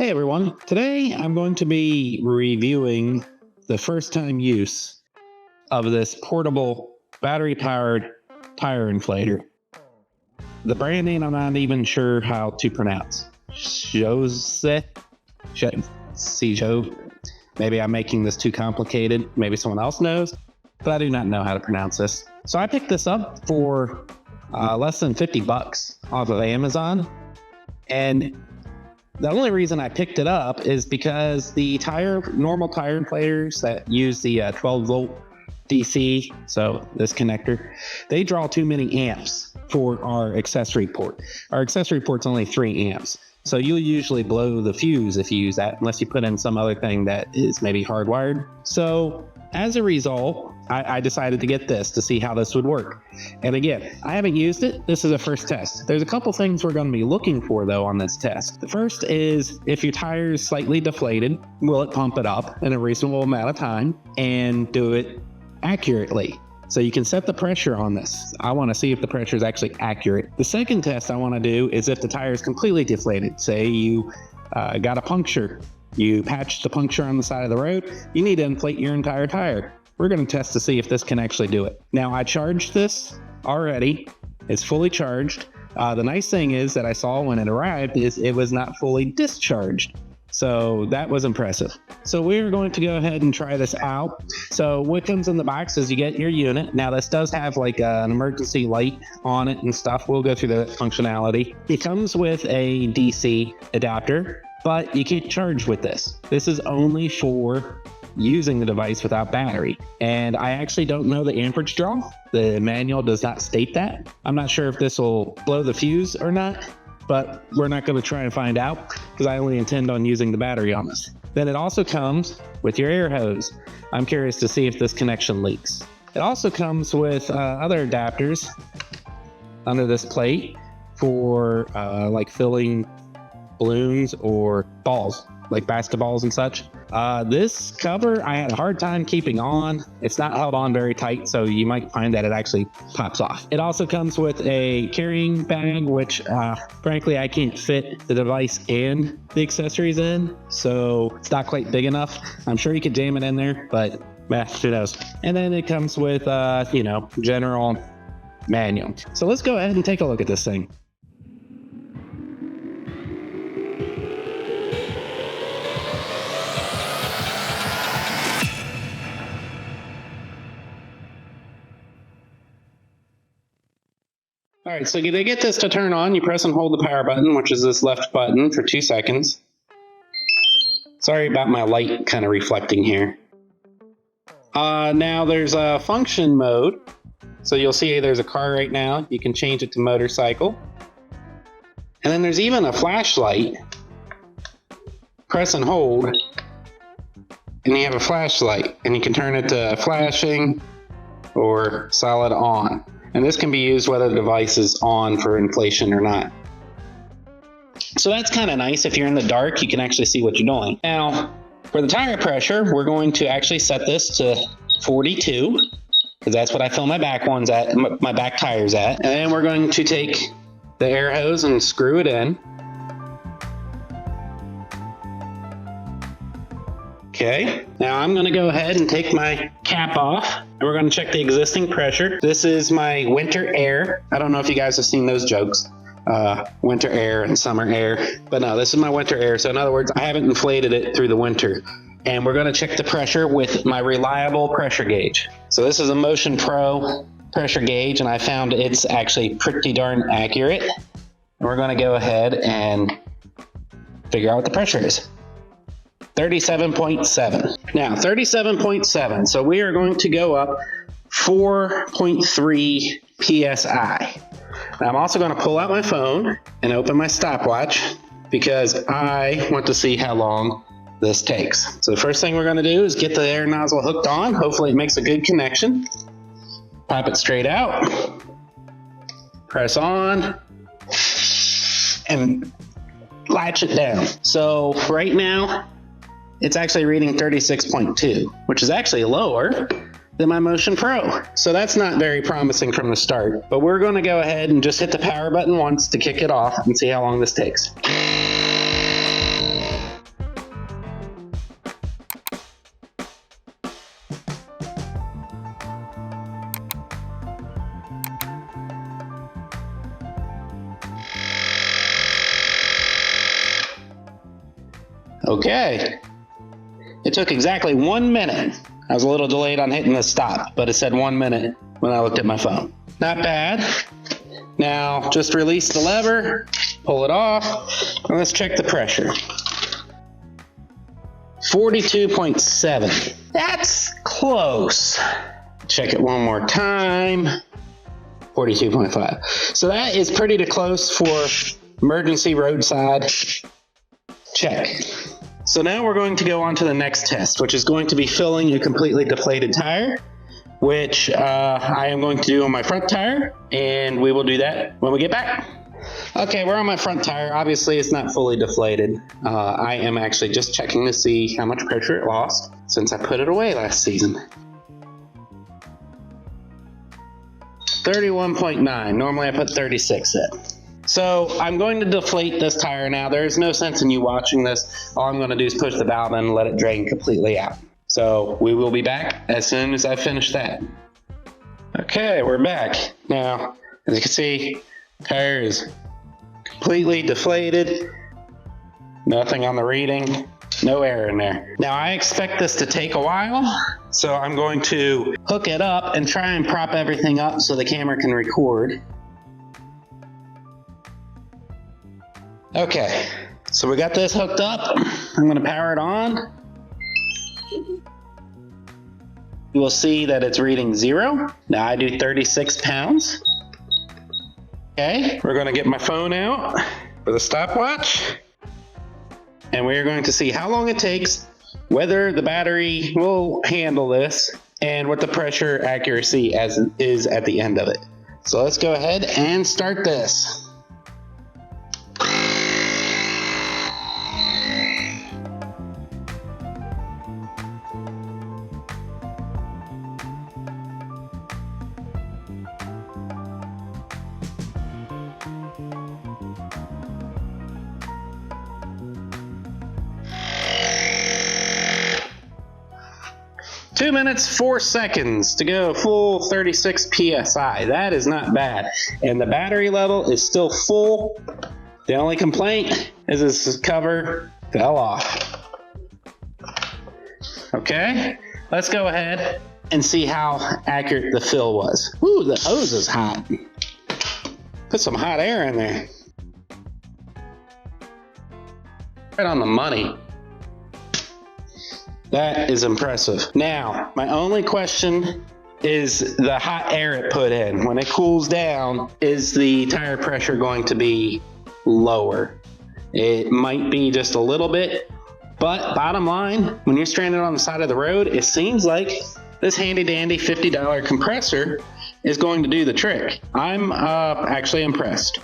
Hey everyone, today I'm going to be reviewing the first time use of this portable battery powered tire inflator. The brand name I'm not even sure how to pronounce. CJOVSE? CJOVSE? Maybe I'm making this too complicated. Maybe someone else knows, but I do not know how to pronounce this. So I picked this up for less than 50 bucks off of Amazon. And the only reason I picked it up is because the normal tire inflators that use the 12 volt DC, so this connector, they draw too many amps for our accessory port. Our accessory port's only 3 amps. So you'll usually blow the fuse if you use that, unless you put in some other thing that is maybe hardwired. So as a result, I decided to get this to see how this would work. And again, I haven't used it. This is a first test. There's a couple things we're going to be looking for though on this test. The first is if your tire is slightly deflated, will it pump it up in a reasonable amount of time and do it accurately? So you can set the pressure on this. I want to see if the pressure is actually accurate. The second test I want to do is if the tire is completely deflated. Say you got a puncture, you patched the puncture on the side of the road, you need to inflate your entire tire. We're going to test to see if this can actually do it. Now I charged this already. It's fully charged. The nice thing is that I saw when it arrived is it was not fully discharged. So that was impressive. So we're going to go ahead and try this out. So what comes in the box is you get your unit. Now this does have like an emergency light on it and stuff. We'll go through the functionality. It comes with a DC adapter, but you can't charge with this. This is only for using the device without battery. And I actually don't know the amperage draw. The manual does not state that. I'm not sure if this will blow the fuse or not, but we're not going to try and find out because I only intend on using the battery on this. Then it also comes with your air hose. I'm curious to see if this connection leaks. It also comes with other adapters under this plate for like filling balloons or balls, like basketballs and such. This cover I had a hard time keeping on. It's not held on very tight, so you might find that it actually pops off. It also comes with a carrying bag, which frankly I can't fit the device and the accessories in, so it's not quite big enough. I'm sure you could jam it in there, but who knows. And then it comes with general manual. So let's go ahead and take a look at this thing. All right, so to get this to turn on, you press and hold the power button, which is this left button, for 2 seconds. Sorry about my light kind of reflecting here. Now there's a function mode. So you'll see there's a car right now. You can change it to motorcycle. And then there's even a flashlight. Press and hold, and you have a flashlight. And you can turn it to flashing or solid on. And this can be used whether the device is on for inflation or not. So that's kind of nice. If you're in the dark, you can actually see what you're doing. Now, for the tire pressure, we're going to actually set this to 42, because that's what I fill my back ones at, my back tires at. And then we're going to take the air hose and screw it in. Okay, now I'm going to go ahead and take my cap off, and we're going to check the existing pressure. This is my winter air. I don't know if you guys have seen those jokes, winter air and summer air, but no, this is my winter air. So in other words, I haven't inflated it through the winter. And we're going to check the pressure with my reliable pressure gauge. So this is a Motion Pro pressure gauge, and I found it's actually pretty darn accurate. And we're going to go ahead and figure out what the pressure is. 37.7. Now 37.7, so we are going to go up 4.3 psi. Now I'm also going to pull out my phone and open my stopwatch because I want to see how long this takes. So the first thing we're going to do is get the air nozzle hooked on. Hopefully it makes a good connection. Pop it straight out, press on, and latch it down. So right now it's actually reading 36.2, which is actually lower than my Motion Pro. So that's not very promising from the start, but we're going to go ahead and just hit the power button once to kick it off and see how long this takes. Okay. It took exactly 1 minute. I was a little delayed on hitting the stop, but it said 1 minute when I looked at my phone. Not bad. Now, just release the lever, pull it off, and let's check the pressure. 42.7. That's close. Check it one more time. 42.5. So that is pretty close for emergency roadside check. So now we're going to go on to the next test, which is going to be filling a completely deflated tire, which I am going to do on my front tire, and we will do that when we get back. Okay, we're on my front tire. Obviously, it's not fully deflated. I am actually just checking to see how much pressure it lost since I put it away last season. 31.9. Normally I put 36 in. So I'm going to deflate this tire now. There's no sense in you watching this. All I'm going to do is push the valve in and let it drain completely out. So we will be back as soon as I finish that. Okay, we're back. Now, as you can see, the tire is completely deflated. Nothing on the reading. No air in there. Now I expect this to take a while, so I'm going to hook it up and try and prop everything up so the camera can record. Okay, so we got this hooked up. I'm going to power it on. You will see that it's reading 0. Now I do 36 pounds. Okay, we're going to get my phone out for the stopwatch. And we're going to see how long it takes, whether the battery will handle this, and what the pressure accuracy is at the end of it. So let's go ahead and start this. 2 minutes, 4 seconds to go, full 36 PSI. That is not bad. And the battery level is still full. The only complaint is this cover fell off. Okay, let's go ahead and see how accurate the fill was. Ooh, the hose is hot. Put some hot air in there. Right on the money. That is impressive. Now, my only question is the hot air it put in. When it cools down, is the tire pressure going to be lower? It might be just a little bit, but bottom line, when you're stranded on the side of the road, it seems like this handy dandy $50 compressor is going to do the trick. I'm actually impressed.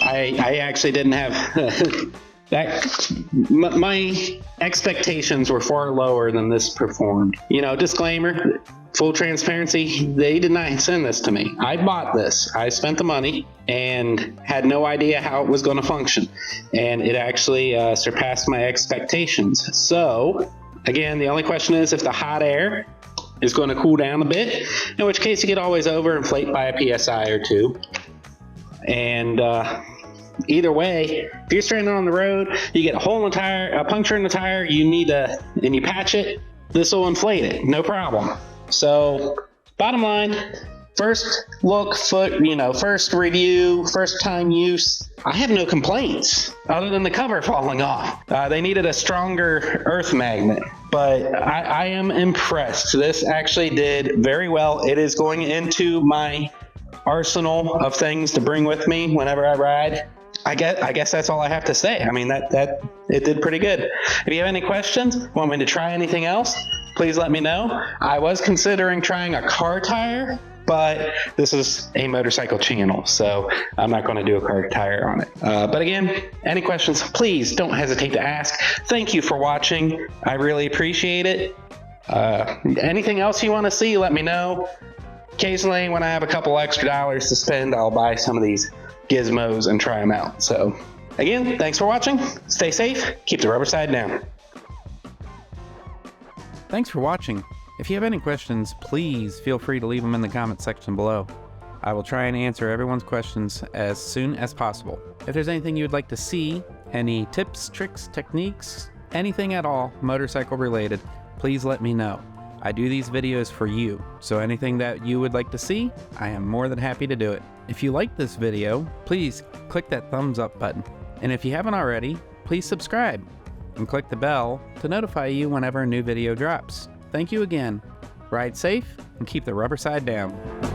I actually didn't have my expectations were far lower than this performed. You know, disclaimer, full transparency, they did not send this to me. I bought this. I spent the money and had no idea how it was going to function. And it actually surpassed my expectations. So, again, the only question is if the hot air is going to cool down a bit, in which case you could always overinflate by a PSI or two. And either way, if you're stranded on the road, you get a hole in the tire, a puncture in the tire, and you patch it, this will inflate it, no problem. So, bottom line, first look, first review, first time use, I have no complaints other than the cover falling off. They needed a stronger earth magnet, but I am impressed. This actually did very well. It is going into my arsenal of things to bring with me whenever I ride. I guess that's all I have to say. I mean, that it did pretty good. If you have any questions, want me to try anything else, please let me know. I was considering trying a car tire, but this is a motorcycle channel, so I'm not going to do a car tire on it. But again, any questions, please don't hesitate to ask. Thank you for watching. I really appreciate it. Anything else you want to see, let me know. Occasionally, when I have a couple extra dollars to spend, I'll buy some of these gizmos and try them out. So again, thanks for watching. Stay safe. Keep the rubber side down. Thanks for watching. If you have any questions, please feel free to leave them in the comment section below. I will try and answer everyone's questions as soon as possible. If there's anything you would like to see, any tips, tricks, techniques, anything at all motorcycle related, please let me know. I do these videos for you, so anything that you would like to see, I am more than happy to do it. If you like this video, please click that thumbs up button. And if you haven't already, please subscribe and click the bell to notify you whenever a new video drops. Thank you again. Ride safe and keep the rubber side down.